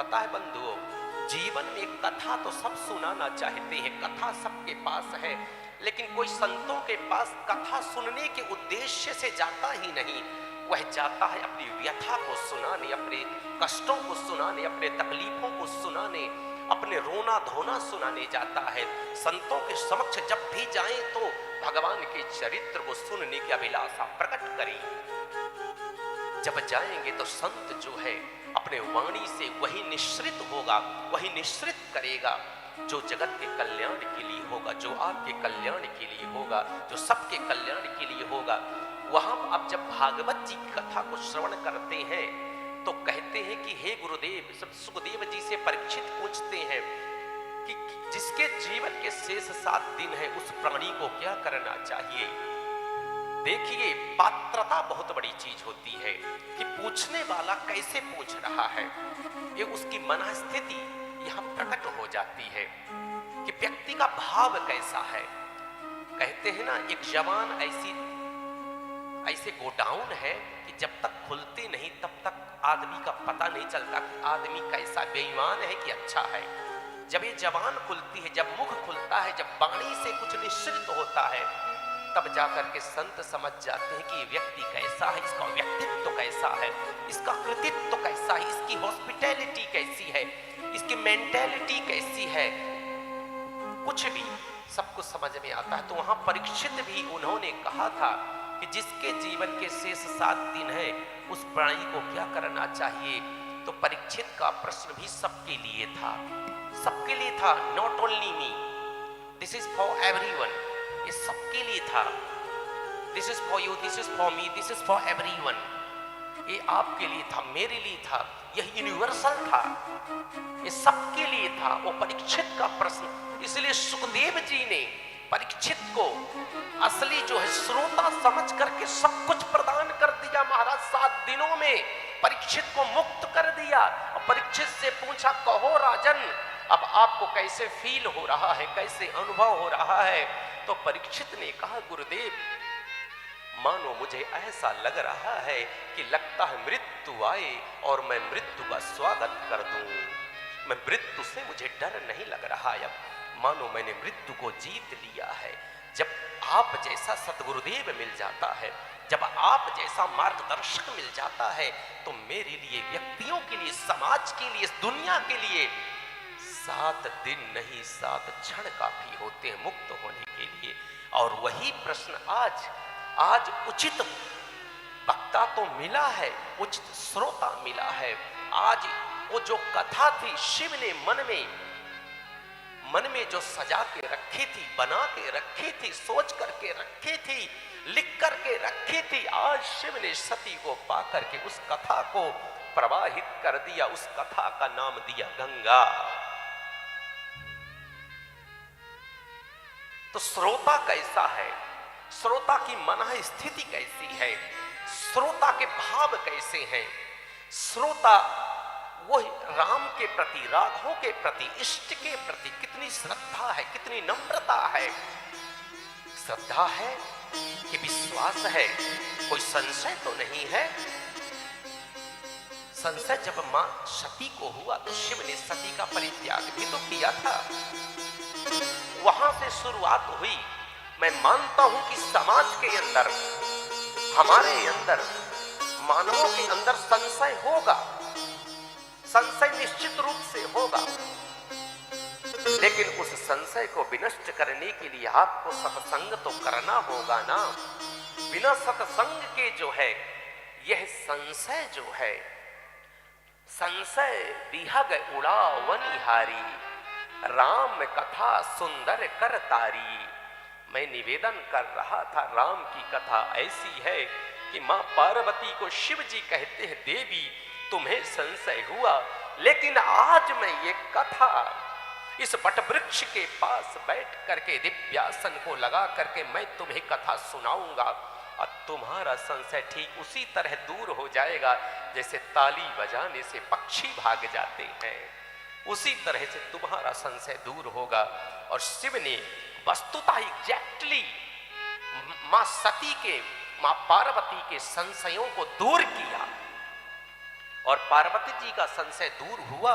पता है बंधुओं, जीवन में कथा तो सब सुनाना चाहते हैं, कथा सबके पास है, लेकिन कोई संतों के पास कथा सुनने के उद्देश्य से जाता ही नहीं। वह जाता है अपनी व्यथा को सुनाने, अपने कष्टों को सुनाने, अपने तकलीफों को सुनाने, अपने रोना धोना सुनाने जाता है। संतों के समक्ष जब भी जाएं तो भगवान के चरित्र को सुनने की अभिलाषा प्रकट करें। जब जाएंगे तो संत जो है अपने वाणी से वही निश्रित होगा, वही निश्रित करेगा जो जगत के कल्याण के लिए होगा, जो आपके कल्याण के लिए होगा, जो सबके कल्याण के लिए होगा। वहां अब जब भागवत जी की कथा को श्रवण करते हैं तो कहते हैं कि हे गुरुदेव, सब सुखदेव जी से परीक्षित पूछते हैं कि जिसके जीवन के शेष 7 दिन है उस प्राणी को क्या करना चाहिए। देखिए, पात्रता बहुत बड़ी चीज होती है कि पूछने वाला कैसे पूछ रहा है, ये उसकी मनस्थिति यहां प्रकट हो जाती है कि व्यक्ति का भाव कैसा है। कहते हैं ना, एक जवान ऐसे गोडाउन है कि जब तक खुलते नहीं तब तक आदमी का पता नहीं चलता कि आदमी कैसा, बेईमान है कि अच्छा है। जब ये जवान खुलती है, जब मुख खुलता है, जब वाणी से कुछ निश्चित होता है, तब जाकर के संत समझ जाते हैं कि ये व्यक्ति कैसा है, इसका व्यक्तित्व कैसा है, इसका कृतित्व कैसा है, इसकी हॉस्पिटैलिटी कैसी है, इसकी मेंटालिटी कैसी है, कुछ भी सब कुछ समझ में आता है। तो वहां परीक्षित भी उन्होंने कहा था कि जिसके जीवन के शेष 7 दिन है उस प्राणी को क्या करना चाहिए। तो परीक्षित का प्रश्न भी सबके लिए था, सबके लिए था, not only me, this is for everyone, ये सबके लिए था। This is for you, this is for me, this is for everyone, ये आपके लिए था, मेरे लिए था, यह यूनिवर्सल था, ये सबके लिए था वो परीक्षित का प्रश्न। इसलिए सुखदेव जी ने परीक्षित को असली जो है श्रोता समझ करके सब कुछ प्रदान कर दिया। महाराज 7 दिनों में परीक्षित को मुक्त कर दिया और परीक्षित से पूछा, कहो राजन, अब आपको कैसे फील हो रहा है, कैसे अनुभव हो रहा है। तो परीक्षित ने कहा, गुरुदेव, मानो मुझे ऐसा लग रहा है कि लगता है मृत्यु आए और मैं मृत्यु का स्वागत कर दूं। मैं मृत्यु से मुझे डर नहीं लग रहा है, अब मानो मैंने मृत्यु को जीत लिया है। जब आप जैसा सतगुरुदेव मिल जाता है, जब आप जैसा मार्गदर्शक मिल जाता है, तो मेरे लिए, व्यक्तियों के लिए, समाज के लिए, इस दुनिया के लिए 7 दिन नहीं 7 क्षण काफी होते हैं मुक्त होने के लिए। और वही प्रश्न आज उचित वक्ता तो मिला है, उचित श्रोता मिला है। आज वो जो कथा थी शिव ने मन में जो सजा के रखी थी, बना के रखी थी, सोच करके रखी थी, लिख करके रखी थी, आज शिव ने सती को पा करके उस कथा को प्रवाहित कर दिया। उस कथा का नाम दिया गंगा। तो श्रोता कैसा है, श्रोता की मन स्थिति कैसी है, श्रोता के भाव कैसे हैं। श्रोता वो राम के प्रति, राघवों के प्रति, इष्ट के प्रति कितनी श्रद्धा है, कितनी नम्रता है। श्रद्धा है कि विश्वास है, कोई संशय तो नहीं है। संशय जब मां सती को हुआ तो शिव ने सती का परित्याग भी तो किया था। वहां से शुरुआत हुई। मैं मानता हूं कि समाज के अंदर, हमारे अंदर, मानवों के अंदर संशय होगा, संशय निश्चित रूप से होगा, लेकिन उस संशय को विनष्ट करने के लिए आपको सत्संग तो करना होगा ना। बिना सत्संग के जो है यह संशय जो है, संशय विहग उड़ावनिहारी, राम कथा सुंदर कर तारी। मैं निवेदन कर रहा था, राम की कथा ऐसी है कि मां पार्वती को शिव जी कहते हैं, देवी तुम्हें संशय हुआ, लेकिन आज मैं ये कथा इस वटवृक्ष के पास बैठ करके दिव्यासन को लगा करके मैं तुम्हें कथा सुनाऊंगा और तुम्हारा संशय ठीक उसी तरह दूर हो जाएगा जैसे ताली बजाने से पक्षी भाग जाते हैं, उसी तरह से तुम्हारा संशय दूर होगा। और शिव ने वस्तुतः एग्जैक्टली मां सती के, मां पार्वती के संशयों को दूर किया और पार्वती जी का संशय दूर हुआ।